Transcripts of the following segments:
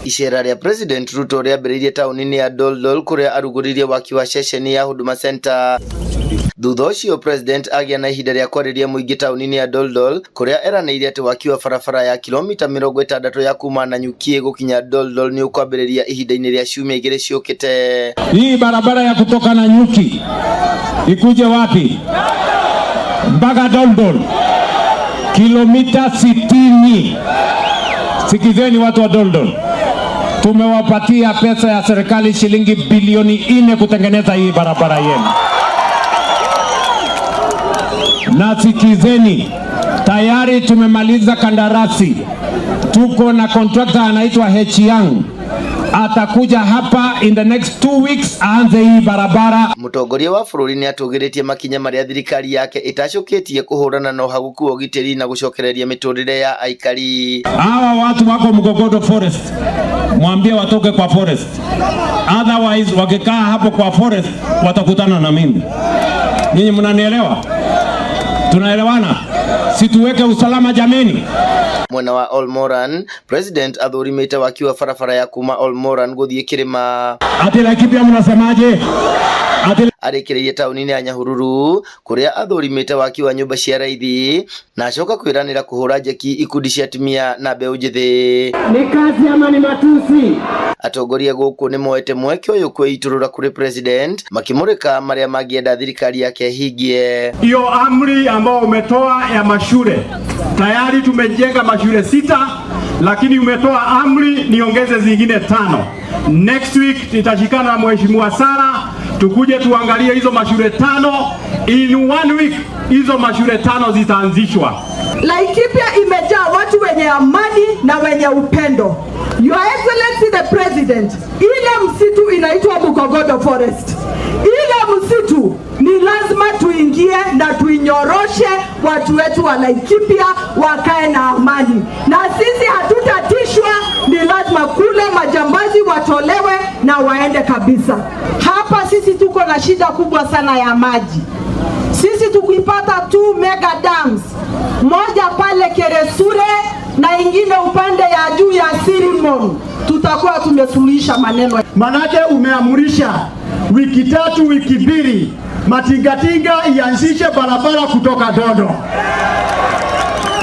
Ishera rĩa President Ruto rĩambĩrĩirie taũni-inĩ ya Doldol kũrĩa arugũririe waki wa ceceni ya Huduma Center. Thutha ũcio President agĩa na ihinda rĩa kwarĩria mũingĩ taũni-inĩ ya Doldol kũrĩa eranĩire atĩ waki wa barabara ya kilomita 60 ya kuma Nanyuki gũkinya Doldol nĩ ũkwambĩrĩria ihinda-inĩ rĩa ciumia 2 ciũkĩte. Hii barabara ya kutoka Nanyuki ikuje wapi? Mpaka Doldol kilomita 60. Sikizeni watu wa Doldol, tumewapatia pesa ya serikali shilingi bilioni 4 kutengeneza hii barabara yenu. Na sikizeni, tayari tumemaliza kandarasi. Tuko na contractor anaitwa H-Young. Atakuja hapa in the next 2 weeks aanze hii barabara. Mũtongoria wa bũrũri nĩ atũgĩrĩtie makinya marĩa thirikari yake itacũkĩtie kũhũrana na ũhaguku wa ũgitĩri na gũcokereria mĩtũrĩre ya aikari. Hawa watu wako Mgogodo Forest, mwambie watoke kwa forest. Otherwise wakikaa hapo kwa forest watakutana na mimi. Ninyi mnanielewa? Tunaelewana? Situweke usalama jameni. Mwena wa Olmoran, President athurimĩte waki wa barabara ya kuma Olmoran gũthiĩ Kĩrĩma. Ati Laikipia mnasemaje? Arĩkĩrĩirie taũni-inĩ ya Nyahururu kũrĩa athurimĩte waki wa nyũmba cia raithi na acoka kwĩranĩra kũhũra njeki ikundi cia atumia na mbeũ njĩthĩ. Ni kazi ama ni matusi? Atongoria gũkũ nĩ moete mweke ũyũ kwĩitũrũra kũrĩ President makĩmũrĩka marĩa mangĩenda thirikari yake hingie. Hiyo amri ambao umetoa ya mashule, tayari tumejenga mashule 6, lakini umetoa amri niongeze zingine 5. Next week nitashikana na Mheshimiwa Sara tukuje tuangalie hizo mashule 5. In 1 week hizo mashule 5 zitaanzishwa. Laikipia imejaa watu wenye amani na wenye upendo. Your Excellency the President, ile msitu inaitwa Mgogodo Forest. Ile msitu ni lazima tuingie na tuinyoroshe watu wetu wa Laikipia wakae na amani. Na sisi hatutatishwa, ni lazima kule majambazi watolewe na waende kabisa. Hapa sisi tuko na shida kubwa sana ya maji. Sisi tukipata 2 mega dams, moja pale Keresure na ingine upande ya juu ya Sirimon, tutakuwa tumesuluhisha maneno. Manake umeamurisha wiki 3 wiki 2 matingatinga ianzishe barabara kutoka Dodo.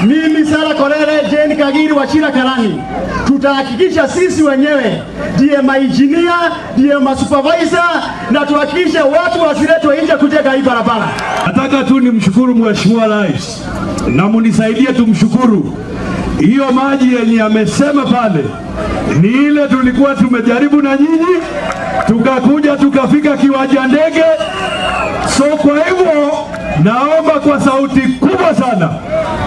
Mimi Sara Korere, Jane Kagiri, Wachira Karani, tutahakikisha sisi wenyewe ndiye maengineer, ndiye supervisor, na tuhakikishe watu wasiletwe nje kujenga hii barabara. Nataka tu nimshukuru Mheshimiwa Rais na munisaidie tumshukuru. Hiyo maji yenye amesema pale ni ile tulikuwa tumejaribu na nyinyi, tukakuja tukafika kiwanja ndege. So kwa hivyo naomba kwa sauti kubwa sana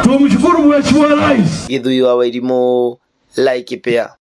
tumshukuru Mheshimiwa Rais. Githui wa Wairimu, Laikipia.